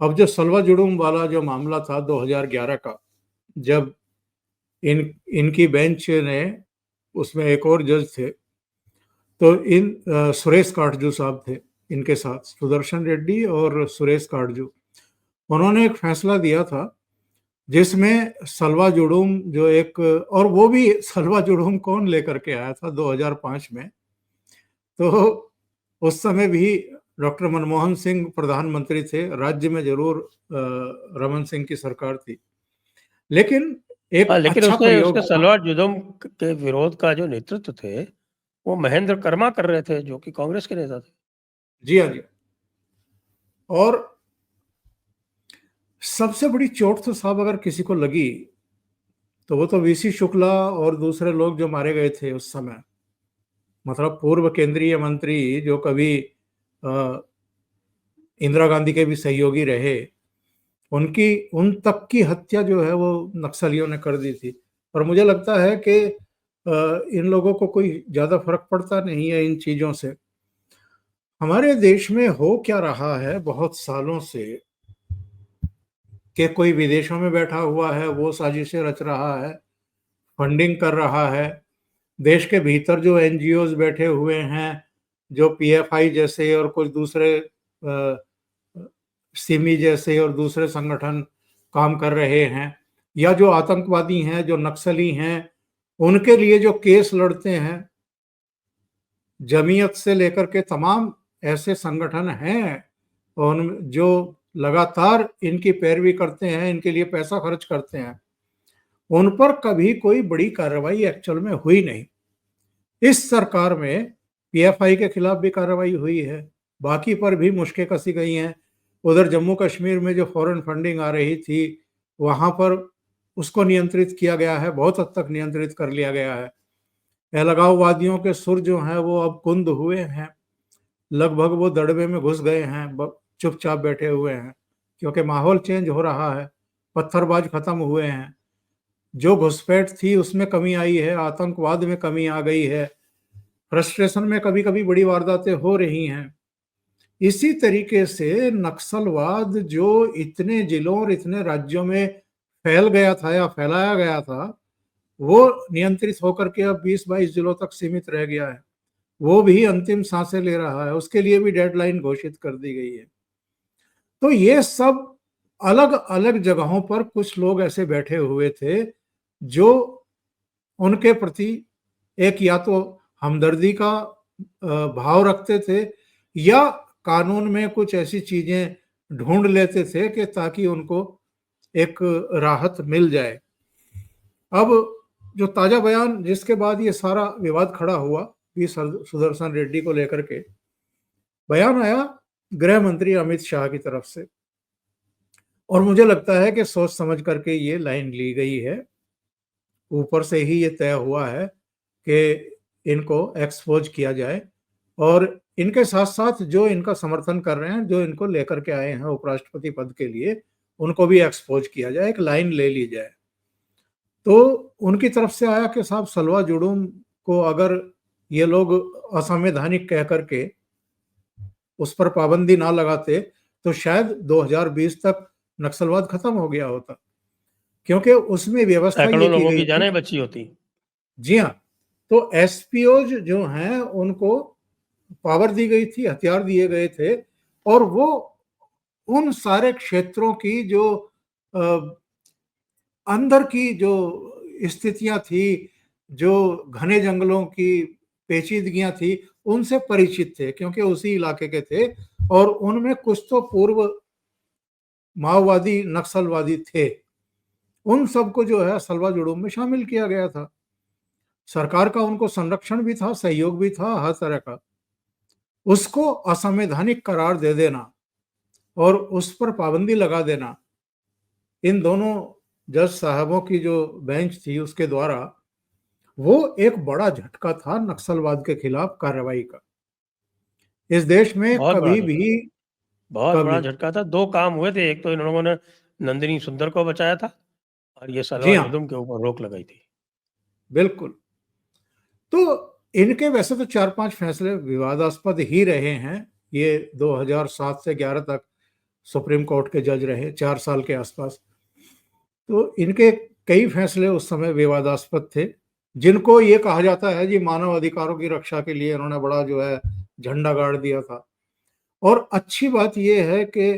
अब जो सलवा जुडूम वाला जो मामला था 2011 का, जब इनकी बेंच ने, उसमें एक और जज थे, तो सुरेश काटजू साहब थे इनके साथ, सुदर्शन रेड्डी और सुरेश काटजू, उन्होंने एक फैसला दिया था जिसमें सलवा जुडूम जो एक, और वो भी सलवा जुडूम कौन लेकर के आया था 2005 में, तो उस समय भी डॉक्टर मनमोहन सिंह प्रधानमंत्री थे, राज्य में जरूर रमन सिंह की सरकार थी, लेकिन एक लेकिन अच्छा उसके प्रयोग उसके था। सलवार जुदम के विरोध का जो नेतृत्व थे वो महेंद्र कर्मा कर रहे थे, जो कि कांग्रेस के नेता थे। जी हाँ जी। और सबसे बड़ी चोट तो साहब अगर किसी को लगी तो वो तो वीसी शुक्ला और दूसरे लोग जो मारे गए थे उस समय, मतलब पूर्व केंद्रीय मंत्री जो कभी इंदिरा गांधी के भी सहयोगी रहे, उनकी उन तक की हत्या जो है वो नक्सलियों ने कर दी थी। और मुझे लगता है कि इन लोगों को कोई ज़्यादा फर्क पड़ता नहीं है इन चीज़ों से। हमारे देश में हो क्या रहा है बहुत सालों से कि कोई विदेशों में बैठा हुआ है, वो साजिशें रच रहा है, फंडिंग कर रहा है। देश के भीतर जो एनजीओज बैठे हुए हैं, जो पीएफआई जैसे और कुछ दूसरे सिमी जैसे और दूसरे संगठन काम कर रहे हैं, या जो आतंकवादी हैं, जो नक्सली हैं, उनके लिए जो केस लड़ते हैं, जमीयत से लेकर के तमाम ऐसे संगठन हैं उन जो लगातार इनकी पैरवी करते हैं, इनके लिए पैसा खर्च करते हैं, उन पर कभी कोई बड़ी कार्रवाई एक्चुअल में हुई नहीं। इस सरकार में पीएफआई के खिलाफ भी कार्रवाई हुई है, बाकी पर भी मुश्कें कसी गई हैं। उधर जम्मू कश्मीर में जो फॉरेन फंडिंग आ रही थी, वहां पर उसको नियंत्रित किया गया है, बहुत हद तक नियंत्रित कर लिया गया है। अलगाववादियों के सुर जो हैं वो अब कुंद हुए हैं, लगभग वो दड़बे में घुस गए हैं, चुपचाप बैठे हुए हैं, क्योंकि माहौल चेंज हो रहा है, पत्थरबाज खत्म हुए हैं, जो घुसपैठ थी उसमें कमी आई है, आतंकवाद में कमी आ गई है, फ्रस्ट्रेशन में कभी कभी बड़ी वारदातें हो रही हैं। इसी तरीके से नक्सलवाद जो इतने जिलों और इतने राज्यों में फैल गया था या फैलाया गया था, वो नियंत्रित होकर के अब 20-22 जिलों तक सीमित रह गया है। वो भी अंतिम सांसें ले रहा है, उसके लिए भी डेडलाइन घोषित कर दी गई है। तो ये सब अलग अलग जगहों पर कुछ लोग ऐसे बैठे हुए थे जो उनके प्रति एक या तो हमदर्दी का भाव रखते थे, या कानून में कुछ ऐसी चीजें ढूंढ लेते थे कि ताकि उनको एक राहत मिल जाए। अब जो ताजा बयान जिसके बाद ये सारा विवाद खड़ा हुआ, वी सुदर्शन रेड्डी को लेकर के बयान आया गृह मंत्री अमित शाह की तरफ से, और मुझे लगता है कि सोच समझ करके ये लाइन ली गई है। ऊपर से ही ये तय हुआ है कि इनको एक्सपोज किया जाए, और इनके साथ साथ जो इनका समर्थन कर रहे हैं, जो इनको लेकर के आए हैं उपराष्ट्रपति पद के लिए, उनको भी एक्सपोज किया जाए, एक लाइन ले ली जाए। तो उनकी तरफ से आया कि साहब सलवा जुडूम को अगर ये लोग असंवैधानिक कह करके उस पर पाबंदी ना लगाते तो शायद 2020 तक नक्सलवाद खत्म हो गया होता, क्योंकि उसमें व्यवस्था ये सैकड़ों की लोगों गई की थी। जानें बची होती। जी हाँ, तो एसपीओज जो हैं उनको पावर दी गई थी, हथियार दिए गए थे, और वो उन सारे क्षेत्रों की जो अंदर की जो स्थितियां थी, जो घने जंगलों की पेचीदगियां थी, उनसे परिचित थे, क्योंकि उसी इलाके के थे, और उनमें कुछ तो पूर्व माओवादी नक्सलवादी थे। उन सबको जो है सलवा जुडूम में शामिल किया गया था। सरकार का उनको संरक्षण भी था, सहयोग भी था, हर तरह का। उसको असंवैधानिक करार दे देना और उस पर पाबंदी लगा देना, इन दोनों जज साहबों की जो बेंच थी उसके द्वारा, वो एक बड़ा झटका था नक्सलवाद के खिलाफ कार्रवाई का। इस देश में बहुत बड़ा कभी भी झटका, बहुत बड़ा कभी झटका था। 2 काम हुए थे, एक तो इन लोगों ने नंदिनी सुंदर को बचाया था और ये जी सलवा हाँ, जुडूम के ऊपर रोक लगाई थी। बिल्कुल। तो इनके वैसे तो 4-5 फैसले विवादास्पद ही रहे हैं, ये 2007 से 11 तक सुप्रीम कोर्ट के जज रहे 4 साल के आसपास। तो इनके कई फैसले उस समय विवादास्पद थे, जिनको ये कहा जाता है जी मानव अधिकारों की रक्षा के लिए इन्होंने बड़ा जो है झंडा गाड़ दिया था। और अच्छी बात ये है कि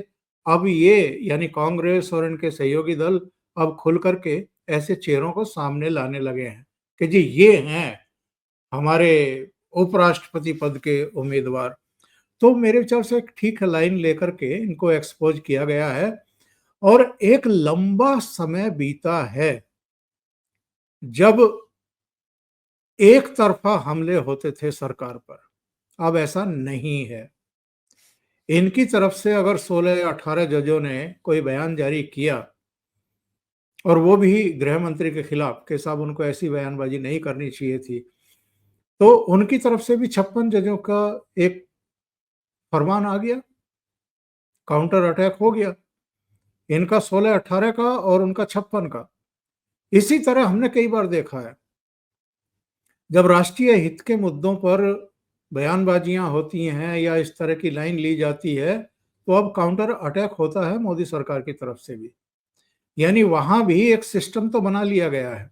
अब ये यानी कांग्रेस और इनके सहयोगी दल अब खुल करके ऐसे चेहरों को सामने लाने लगे हैं कि जी ये हैं हमारे उपराष्ट्रपति पद के उम्मीदवार। तो मेरे विचार से एक ठीक लाइन लेकर के इनको एक्सपोज किया गया है। और एक लंबा समय बीता है जब एक तरफा हमले होते थे सरकार पर, अब ऐसा नहीं है। इनकी तरफ से अगर 16 या 18 जजों ने कोई बयान जारी किया, और वो भी गृह मंत्री के खिलाफ कि साहब उनको ऐसी बयानबाजी नहीं करनी चाहिए थी, तो उनकी तरफ से भी 56 जजों का एक फरमान आ गया, काउंटर अटैक हो गया। इनका 16-18 का और उनका 56 का। इसी तरह हमने कई बार देखा है, जब राष्ट्रीय हित के मुद्दों पर बयानबाजियां होती हैं या इस तरह की लाइन ली जाती है, तो अब काउंटर अटैक होता है मोदी सरकार की तरफ से भी। यानी वहां भी एक सिस्टम तो बना लिया गया है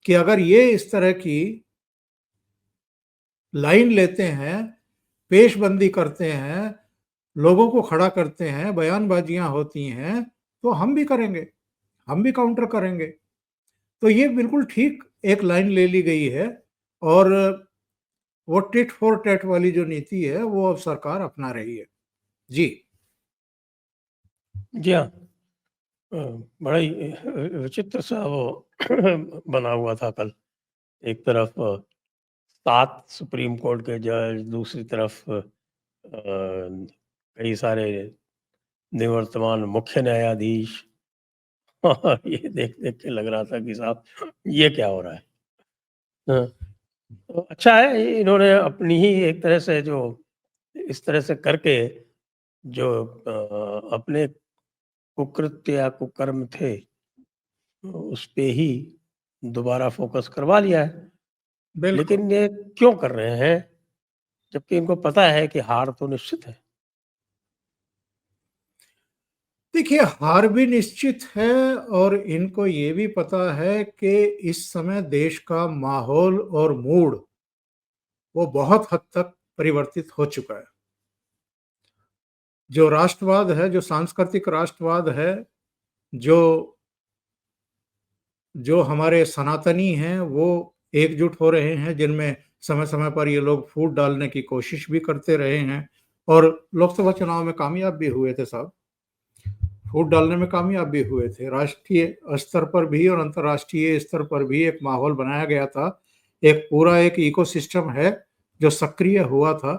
कि अगर ये इस तरह की लाइन लेते हैं, पेशबंदी करते हैं, लोगों को खड़ा करते हैं, बयानबाजियां होती हैं, तो हम भी करेंगे, हम भी काउंटर करेंगे। तो ये बिल्कुल ठीक एक लाइन ले ली गई है। और वो टिट फॉर टैट वाली जो नीति है वो अब सरकार अपना रही है। जी। जी हाँ। बड़ा ही विचित्र सा वो बना हुआ था कल। एक तरफ 7 सुप्रीम कोर्ट के जज, दूसरी तरफ कई सारे निवर्तमान मुख्य न्यायाधीश। और ये देख देख के लग रहा था कि साहब ये क्या हो रहा है। हाँ, तो अच्छा है इन्होंने अपनी ही एक तरह से जो इस तरह से करके जो अपने कुकृत्य या कुकर्म थे उस पे ही दोबारा फोकस करवा लिया है। बिल्कुल। लेकिन ये क्यों कर रहे हैं जबकि इनको पता है कि हार तो निश्चित है। देखिए, हार भी निश्चित है और इनको ये भी पता है कि इस समय देश का माहौल और मूड वो बहुत हद तक परिवर्तित हो चुका है। जो राष्ट्रवाद है, जो सांस्कृतिक राष्ट्रवाद है, जो जो हमारे सनातनी हैं वो एकजुट हो रहे हैं, जिनमें समय समय पर ये लोग फूट डालने की कोशिश भी करते रहे हैं और लोकसभा चुनाव में कामयाब भी हुए थे साहब। फूट डालने में कामयाब भी हुए थे। राष्ट्रीय स्तर पर भी और अंतर्राष्ट्रीय स्तर पर भी एक माहौल बनाया गया था। एक पूरा एक इकोसिस्टम है जो सक्रिय हुआ था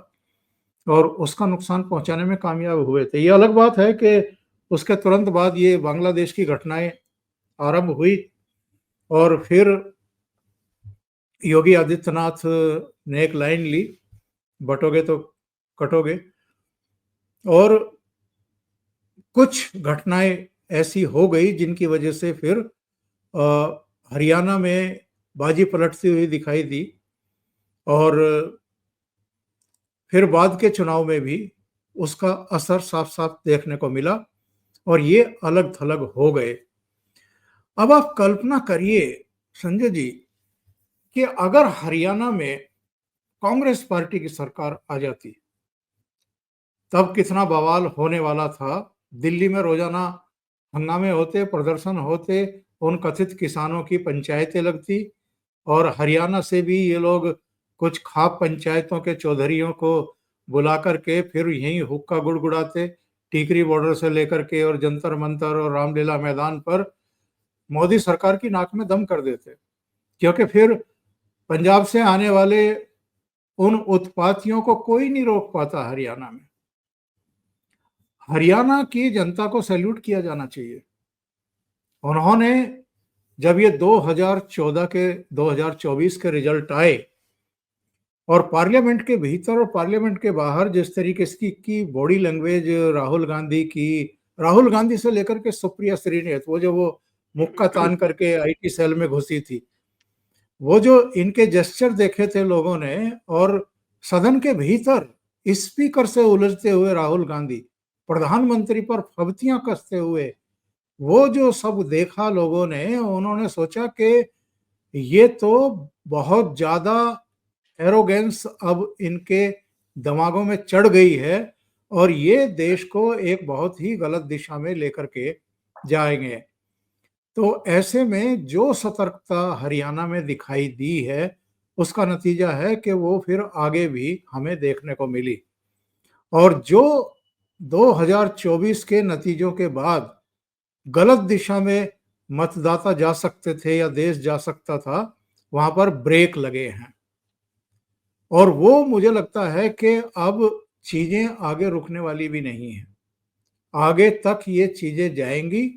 और उसका नुकसान पहुंचाने में कामयाब हुए थे। ये अलग बात है कि उसके तुरंत बाद ये बांग्लादेश की घटनाएं आरंभ हुई और फिर योगी आदित्यनाथ ने एक लाइन ली, बटोगे तो कटोगे। और कुछ घटनाएं ऐसी हो गई जिनकी वजह से फिर हरियाणा में बाजी पलटती हुई दिखाई दी और फिर बाद के चुनाव में भी उसका असर साफ साफ देखने को मिला और ये अलग थलग हो गए। अब आप कल्पना करिए संजय जी कि अगर हरियाणा में कांग्रेस पार्टी की सरकार आ जाती, तब कितना बवाल होने वाला था। दिल्ली में रोजाना हंगामे होते, प्रदर्शन होते, उन कथित किसानों की पंचायतें लगती और हरियाणा से भी ये लोग कुछ खाप पंचायतों के चौधरियों को बुला करके फिर यहीं हुक्का गुड़गुड़ाते, टीकरी बॉर्डर से लेकर के और जंतर मंतर और रामलीला मैदान पर मोदी सरकार की नाक में दम कर देते। क्योंकि फिर पंजाब से आने वाले उन उत्पातियों को कोई नहीं रोक पाता हरियाणा में। हरियाणा की जनता को सैल्यूट किया जाना चाहिए। उन्होंने जब ये 2014 के 2024 के रिजल्ट आए और पार्लियामेंट के भीतर और पार्लियामेंट के बाहर जिस तरीके की बॉडी लैंग्वेज राहुल गांधी से लेकर के सुप्रिया श्रीनेत, वो जो वो मुक्का तान करके आईटी सेल में घुसी थी, वो जो इनके जेस्चर देखे थे लोगों ने, और सदन के भीतर स्पीकर से उलझते हुए राहुल गांधी, प्रधानमंत्री पर फब्तियां कसते हुए वो जो सब देखा लोगों ने, उन्होंने सोचा कि ये तो बहुत ज्यादा एरोगेंस अब इनके दिमागों में चढ़ गई है और ये देश को एक बहुत ही गलत दिशा में लेकर के जाएंगे। तो ऐसे में जो सतर्कता हरियाणा में दिखाई दी है, उसका नतीजा है कि वो फिर आगे भी हमें देखने को मिली। और जो 2024 के नतीजों के बाद गलत दिशा में मतदाता जा सकते थे या देश जा सकता था, वहां पर ब्रेक लगे हैं। और वो मुझे लगता है कि अब चीजें आगे रुकने वाली भी नहीं है, आगे तक ये चीजें जाएंगी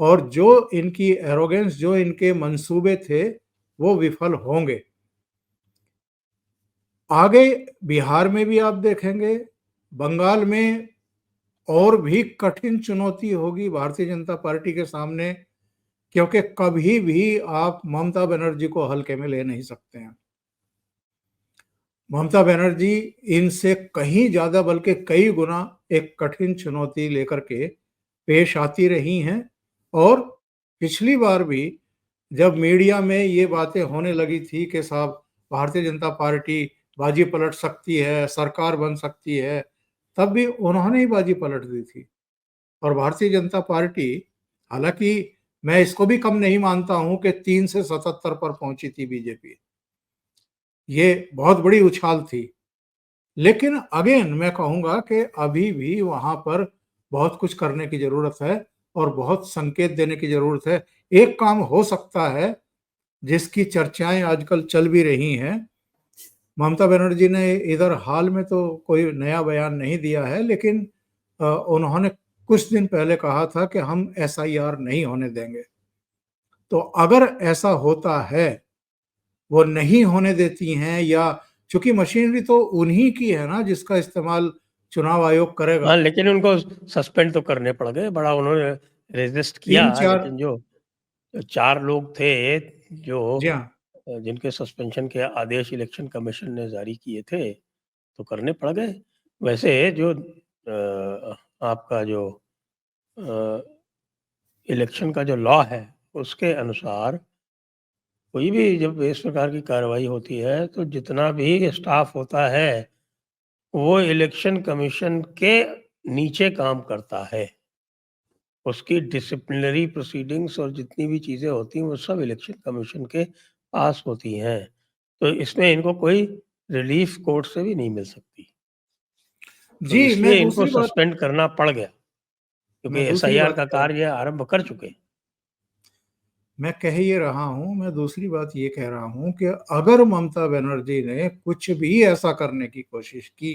और जो इनकी एरोगेंस, जो इनके मंसूबे थे, वो विफल होंगे। आगे बिहार में भी आप देखेंगे, बंगाल में और भी कठिन चुनौती होगी भारतीय जनता पार्टी के सामने, क्योंकि कभी भी आप ममता बनर्जी को हल्के में ले नहीं सकते हैं। ममता बनर्जी इनसे कहीं ज्यादा, बल्कि कई गुना एक कठिन चुनौती लेकर के पेश आती रही हैं। और पिछली बार भी जब मीडिया में ये बातें होने लगी थी कि साहब भारतीय जनता पार्टी बाजी पलट सकती है, सरकार बन सकती है, तब भी उन्होंने ही बाजी पलट दी थी। और भारतीय जनता पार्टी, हालांकि मैं इसको भी कम नहीं मानता हूं कि 3 से 77 पर पहुंची थी बीजेपी, ये बहुत बड़ी उछाल थी। लेकिन अगेन मैं कहूंगा कि अभी भी वहां पर बहुत कुछ करने की जरूरत है और बहुत संकेत देने की जरूरत है। एक काम हो सकता है जिसकी चर्चाएं आजकल चल भी रही हैं। ममता बनर्जी ने इधर हाल में तो कोई नया बयान नहीं दिया है, लेकिन उन्होंने कुछ दिन पहले कहा था कि हम एसआईआर नहीं होने देंगे। तो अगर ऐसा होता है, वो नहीं होने देती हैं, या चूंकि मशीनरी तो उन्हीं की है ना जिसका इस्तेमाल चुनाव आयोग करेगा। हाँ, लेकिन उनको सस्पेंड तो करने पड़ गए, बड़ा उन्होंने रेजिस्ट किया, 3-4, लेकिन जो 4 लोग थे जो जी हाँ, जिनके सस्पेंशन के आदेश इलेक्शन कमीशन ने जारी किए थे, तो करने पड़ गए। वैसे जो आपका जो इलेक्शन का जो लॉ है, उसके अनुसार कोई भी जब इस प्रकार की कार्रवाई होती है, तो जितना भी स्टाफ होता है, वो इलेक्शन कमीशन के नीचे काम करता है। उसकी डिसिप्लिनरी प्रोसीडिंग्स और जितनी भी चीज़ें होती हैं, वो सब इलेक्शन कमीशन के पास होती हैं। तो इसमें इनको कोई रिलीफ कोर्ट से भी नहीं मिल सकती। तो जी। इसलिए इनको सस्पेंड करना पड़ गया, क्योंकि मैं दूसरी एसआईआर बात का कह रहा हूँ कार्य आरंभ कर चुके हैं। मैं कह ये रहा हूँ, मैं दूसरी बात ये कह रहा हूँ कि अगर ममता बनर्जी ने कुछ भी ऐसा करने की कोशिश की,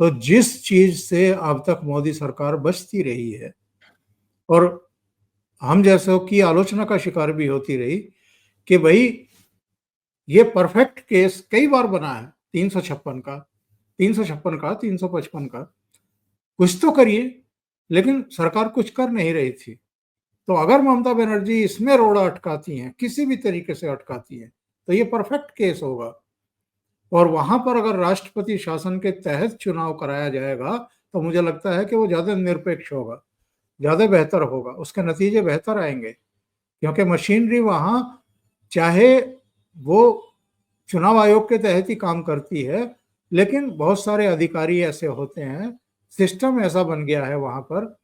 तो जिस चीज से अब तक मोदी सरकार बचती रही है और हम जैसों की आलोचना का शिकार भी होती रही, कि भाई ये परफेक्ट केस कई बार बना है, 356 का, 356 का, 355 का, कुछ तो करिए। लेकिन सरकार कुछ कर नहीं रही थी। तो अगर ममता बनर्जी इसमें रोड़ा अटकाती हैं, किसी भी तरीके से अटकाती हैं, तो ये परफेक्ट केस होगा। और वहां पर अगर राष्ट्रपति शासन के तहत चुनाव कराया जाएगा, तो मुझे लगता है कि वो ज्यादा निरपेक्ष होगा, ज्यादा बेहतर होगा, उसके नतीजे बेहतर आएंगे। क्योंकि मशीनरी वहां, चाहे वो चुनाव आयोग के तहत ही काम करती है, लेकिन बहुत सारे अधिकारी ऐसे होते हैं, सिस्टम ऐसा बन गया है वहां पर,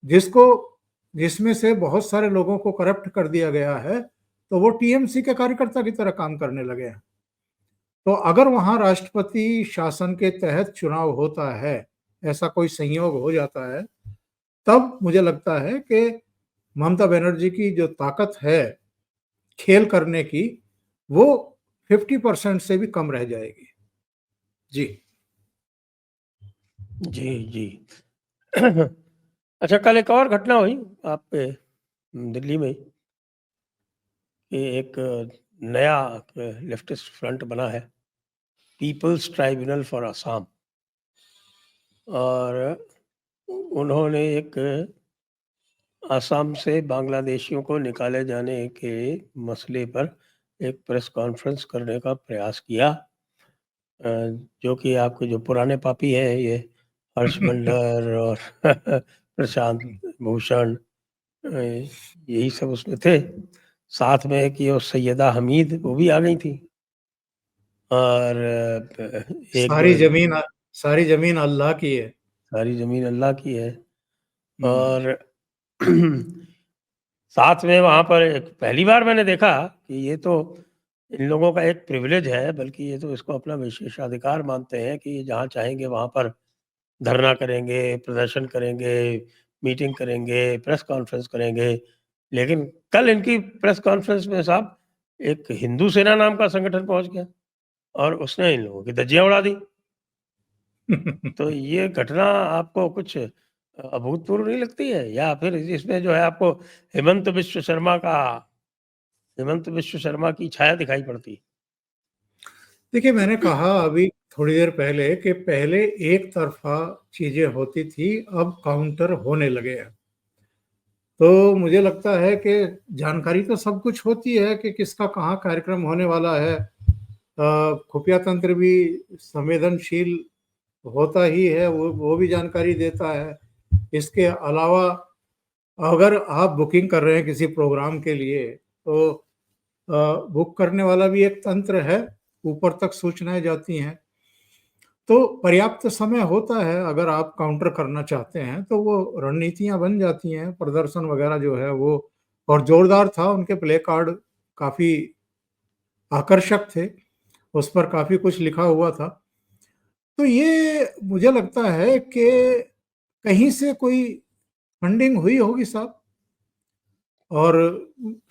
जिसको जिसमें से बहुत सारे लोगों को करप्ट कर दिया गया है, तो वो टीएमसी के कार्यकर्ता की तरह काम करने लगे हैं। तो अगर वहां राष्ट्रपति शासन के तहत चुनाव होता है, ऐसा कोई संयोग हो जाता है, तब मुझे लगता है कि ममता बनर्जी की जो ताकत है खेल करने की, वो 50% से भी कम रह जाएगी। जी। जी, जी। अच्छा, कल एक और घटना हुई आप पे दिल्ली में, कि एक नया लेफ्टिस्ट फ्रंट बना है, पीपल्स ट्राइब्यूनल फॉर असम, और उन्होंने एक असम से बांग्लादेशियों को निकाले जाने के मसले पर एक प्रेस कॉन्फ्रेंस करने का प्रयास किया, जो कि आपके जो पुराने पापी हैं, ये हर्षमंडल और प्रशांत भूषण, यही सब उसमें थे। साथ में कि वो सैयदा हमीद वो भी आ गई थी, और एक दो सारी जमीन अल्लाह की है। सारी जमीन अल्लाह की है। हम्म। और साथ में वहाँ पर एक पहली बार मैंने देखा कि ये तो इन लोगों का एक प्रिविलेज है, बल्कि ये तो इसको अपना विशेषाधिकार मानते हैं कि जहाँ चाहेंगे वहाँ पर धरना करेंगे, प्रदर्शन करेंगे, मीटिंग करेंगे, प्रेस कॉन्फ्रेंस करेंगे। लेकिन कल इनकी प्रेस कॉन्फ्रेंस में साहब एक हिंदू सेना नाम का संगठन पहुँच गया और उसने इन लोगों की धज्जियाँ उड़ा दी। तो ये घटना आपको कुछ अभूतपूर्व नहीं लगती है? या फिर इसमें जो है आपको हेमंत विश्व शर्मा की छाया दिखाई पड़ती? देखिए, मैंने कहा अभी थोड़ी देर पहले कि पहले एक तरफा चीजें होती थी, अब काउंटर होने लगे हैं। तो मुझे लगता है कि जानकारी तो सब कुछ होती है कि किसका कहाँ कार्यक्रम होने वाला है। खुफिया तंत्र भी संवेदनशील होता ही है, वो भी जानकारी देता है। इसके अलावा अगर आप बुकिंग कर रहे हैं किसी प्रोग्राम के लिए, तो बुक करने वाला भी एक तंत्र है, ऊपर तक सूचनाएं जाती हैं। तो पर्याप्त समय होता है, अगर आप काउंटर करना चाहते हैं तो वो रणनीतियां बन जाती हैं, प्रदर्शन वगैरह जो है वो। और जोरदार था, उनके प्ले कार्ड काफी आकर्षक थे, उस पर काफी कुछ लिखा हुआ था। तो ये मुझे लगता है कि कहीं से कोई फंडिंग हुई होगी साहब। और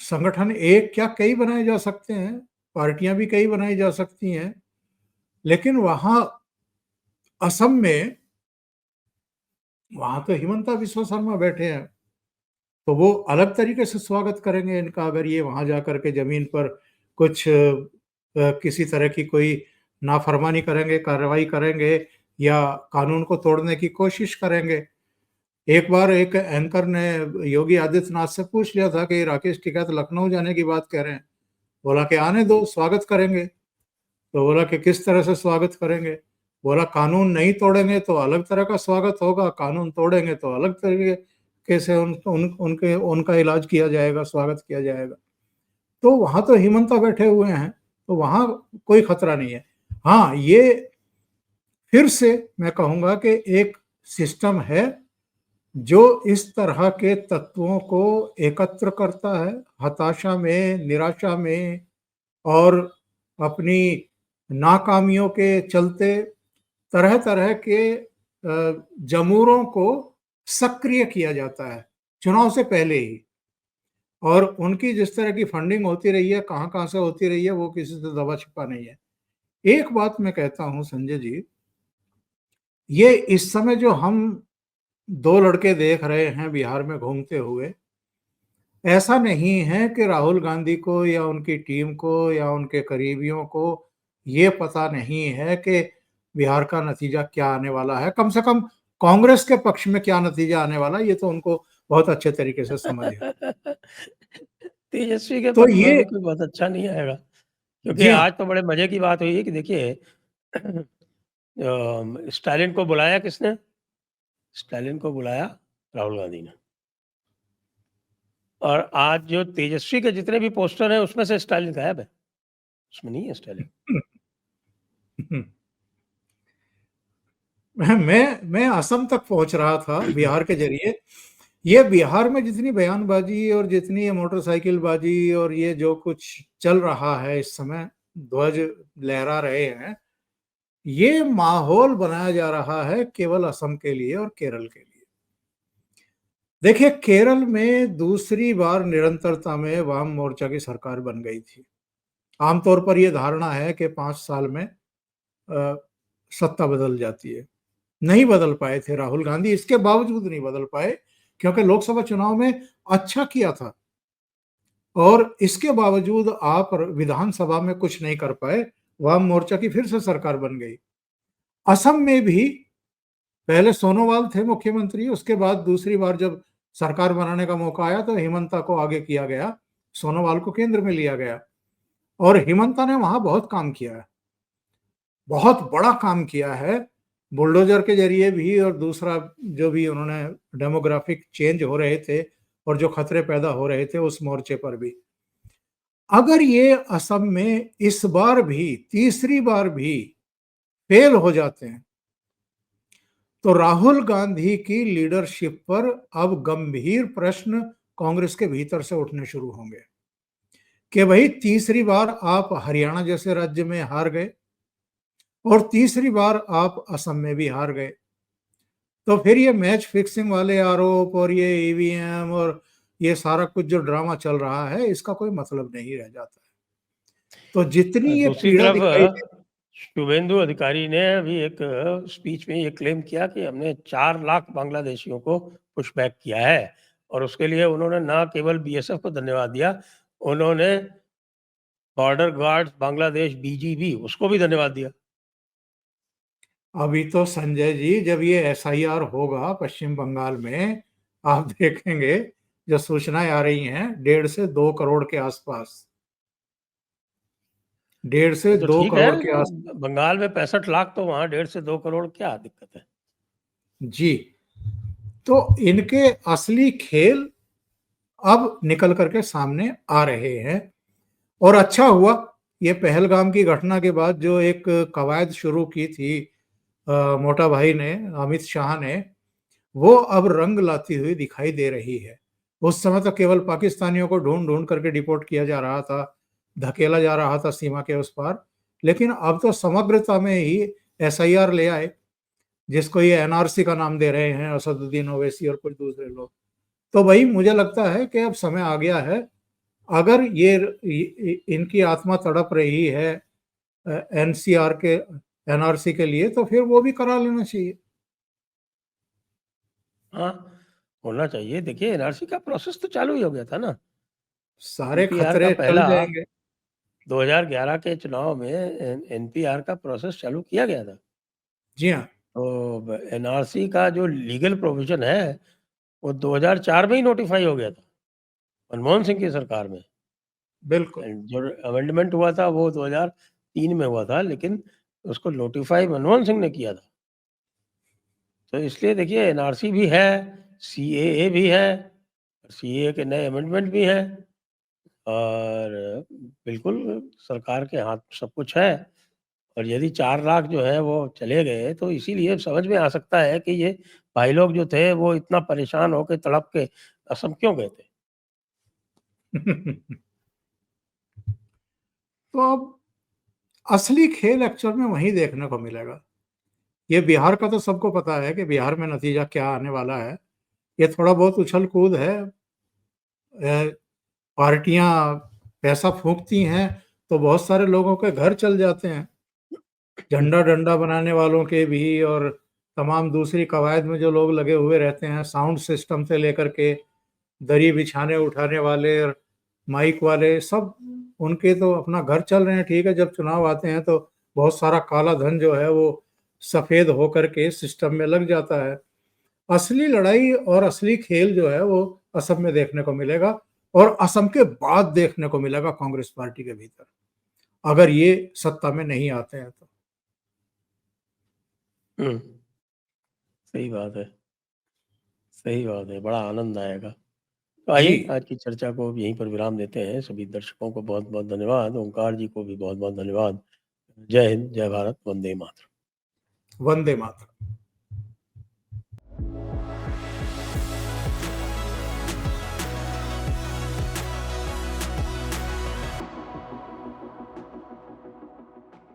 संगठन एक क्या कई बनाए जा सकते हैं, पार्टियां भी कई बनाई जा सकती हैं। लेकिन असम में वहां तो हिमंता बिस्वा शर्मा बैठे हैं, तो वो अलग तरीके से स्वागत करेंगे इनका, अगर ये वहां जाकर के जमीन पर कुछ किसी तरह की कोई नाफरमानी करेंगे, कार्रवाई करेंगे या कानून को तोड़ने की कोशिश करेंगे। एक बार एक एंकर ने योगी आदित्यनाथ से पूछ लिया था कि राकेश टिकैत लखनऊ जाने की बात कह रहे हैं। बोला कि आने दो, स्वागत करेंगे। तो बोला कि किस तरह से स्वागत करेंगे? बोला कानून नहीं तोड़ेंगे तो अलग तरह का स्वागत होगा, कानून तोड़ेंगे तो अलग तरीके से उनका इलाज किया जाएगा, स्वागत किया जाएगा। तो वहां तो हिमंता बैठे हुए हैं, तो वहां कोई खतरा नहीं है। हाँ, ये फिर से मैं कहूंगा कि एक सिस्टम है जो इस तरह के तत्वों को एकत्र करता है, हताशा में, निराशा में, और अपनी नाकामियों के चलते तरह तरह के जमूरों को सक्रिय किया जाता है चुनाव से पहले ही। और उनकी जिस तरह की फंडिंग होती रही है, कहाँ कहाँ से होती रही है, वो किसी से दबा छिपा नहीं है। एक बात मैं कहता हूं संजय जी, ये इस समय जो हम दो लड़के देख रहे हैं बिहार में घूमते हुए, ऐसा नहीं है कि राहुल गांधी को या उनकी टीम को या उनके करीबियों को ये पता नहीं है कि बिहार का नतीजा क्या आने वाला है। कम से कम कांग्रेस के पक्ष में क्या नतीजा आने वाला है, ये तो उनको बहुत अच्छे तरीके से समझ है। तेजस्वी के तो पक्ष में ये भी कोई बहुत अच्छा नहीं आएगा, क्योंकि जी हाँ। आज तो बड़े मजे की बात हुई है कि देखिए स्टालिन को बुलाया किसने? स्टालिन को बुलाया राहुल गांधी ने। और आज जो तेजस्वी के जितने भी पोस्टर हैं उसमें से स्टालिन गायब है, उसमें नहीं है स्टालिन। मैं असम तक पहुंच रहा था बिहार के जरिए। ये बिहार में जितनी बयानबाजी और जितनी ये मोटरसाइकिलबाजी और ये जो कुछ चल रहा है इस समय, ध्वज लहरा रहे हैं, ये माहौल बनाया जा रहा है केवल असम के लिए और केरल के लिए। देखिए, केरल में दूसरी बार निरंतरता में वाम मोर्चा की सरकार बन गई थी। आमतौर पर यह धारणा है कि 5 साल में सत्ता बदल जाती है। नहीं बदल पाए थे राहुल गांधी, इसके बावजूद नहीं बदल पाए क्योंकि लोकसभा चुनाव में अच्छा किया था, और इसके बावजूद आप विधानसभा में कुछ नहीं कर पाए। वाम मोर्चा की फिर से सरकार बन गई। असम में भी पहले सोनोवाल थे मुख्यमंत्री, उसके बाद दूसरी बार जब सरकार बनाने का मौका आया तो हिमंता को आगे किया गया, सोनोवाल को केंद्र में लिया गया। और हिमंता ने वहां बहुत काम किया है, बहुत बड़ा काम किया है। बुलडोजर के जरिए भी, और दूसरा जो भी उन्होंने डेमोग्राफिक चेंज हो रहे थे और जो खतरे पैदा हो रहे थे उस मोर्चे पर भी। अगर ये असम में इस बार भी तीसरी बार भी फेल हो जाते हैं तो राहुल गांधी की लीडरशिप पर अब गंभीर प्रश्न कांग्रेस के भीतर से उठने शुरू होंगे कि भाई तीसरी बार आप हरियाणा जैसे राज्य में हार गए और तीसरी बार आप असम में भी हार गए, तो फिर ये मैच फिक्सिंग वाले आरोप और ये ईवीएम और ये सारा कुछ जो ड्रामा चल रहा है इसका कोई मतलब नहीं रह जाता है। तो जितनी ये दूसरी पीड़ा तरफ दिखाई दे, शुभेंदु अधिकारी ने अभी एक स्पीच में ये क्लेम किया कि हमने 4 लाख बांग्लादेशियों को पुश बैक किया है, और उसके लिए उन्होंने ना केवल बीएसएफ को धन्यवाद दिया, उन्होंने बॉर्डर गार्ड्स बांग्लादेश बीजीबी उसको भी धन्यवाद दिया। अभी तो संजय जी जब ये एसआईआर होगा पश्चिम बंगाल में, आप देखेंगे जो सूचनाएं आ रही हैं 1.5 से 2 करोड़ के आसपास, 1.5 से तो 2 ठीक है, करोड़ के आस बंगाल में 65 लाख, तो वहाँ 1.5 से 2 करोड़ क्या दिक्कत है? जी। तो इनके असली खेल अब निकल करके सामने आ रहे हैं, और अच्छा हुआ ये पहलगाम की घटना के बाद जो एक कवायद शुरू की थी मोटा भाई ने, अमित शाह ने, वो अब रंग लाती हुई दिखाई दे रही है। उस समय तो केवल पाकिस्तानियों को ढूंढ ढूंढ करके डिपोर्ट किया जा रहा था, धकेला जा रहा था सीमा के उस पार, लेकिन अब तो समग्रता में ही एसआईआर ले आए, जिसको ये एनआरसी का नाम दे रहे हैं असदुद्दीन ओवैसी और कुछ दूसरे लोग। तो भाई मुझे लगता है कि अब समय आ गया है, अगर इनकी आत्मा तड़प रही है एनसीआर के एनआरसी के लिए, तो फिर वो भी करा लेना चाहिए। हाँ, होना चाहिए। देखिए, एनआरसी का प्रोसेस तो चालू ही हो गया था ना। सारे एनपीआर का खतरे टल पहला जाएंगे। 2011 के चुनाव में एनपीआर का प्रोसेस चालू किया गया था। जी हाँ, तो एनआरसी का जो लीगल प्रोविजन है वो 2004 में ही नोटिफाई हो गया था, मनमोहन सिंह की सरकार में। बिल्कुल। एंड जो अमेंडमेंट हुआ था वो 2003 में हुआ था, लेकिन उसको नोटिफाई मनमोहन सिंह ने किया था। तो इसलिए देखिए, एनआरसी भी है, सीएए भी है, सीएए के नए अमेंडमेंट भी हैं, और बिल्कुल सरकार के हाथ सब कुछ है। और यदि 4 लाख जो है वो चले गए, तो इसीलिए समझ में आ सकता है कि ये भाई लोग जो थे वो इतना परेशान होके तड़प के असम क्यों गए थे। तो अब असली खेल एक्चुअल में वहीं देखने को मिलेगा। ये बिहार का तो सबको पता है कि बिहार में नतीजा क्या आने वाला है। ये थोड़ा बहुत उछल कूद है, पार्टियां पैसा फूंकती हैं तो बहुत सारे लोगों के घर चल जाते हैं, झंडा डंडा बनाने वालों के भी, और तमाम दूसरी कवायद में जो लोग लगे हुए रहते हैं, साउंड सिस्टम से लेकर के दरी बिछाने उठाने वाले और माइक वाले, सब उनके तो अपना घर चल रहे हैं। ठीक है, जब चुनाव आते हैं तो बहुत सारा काला धन जो है वो सफेद होकर के सिस्टम में लग जाता है। असली लड़ाई और असली खेल जो है वो असम में देखने को मिलेगा, और असम के बाद देखने को मिलेगा कांग्रेस पार्टी के भीतर, अगर ये सत्ता में नहीं आते हैं तो। हम्म, सही बात है, सही बात है, बड़ा आनंद आएगा। तो जी, आइए आज की चर्चा को अब यहीं पर विराम देते हैं। सभी दर्शकों को बहुत बहुत धन्यवाद, ओंकार जी को भी बहुत बहुत धन्यवाद। जय हिंद, जय भारत, वंदे मातरम। वंदे मातरम।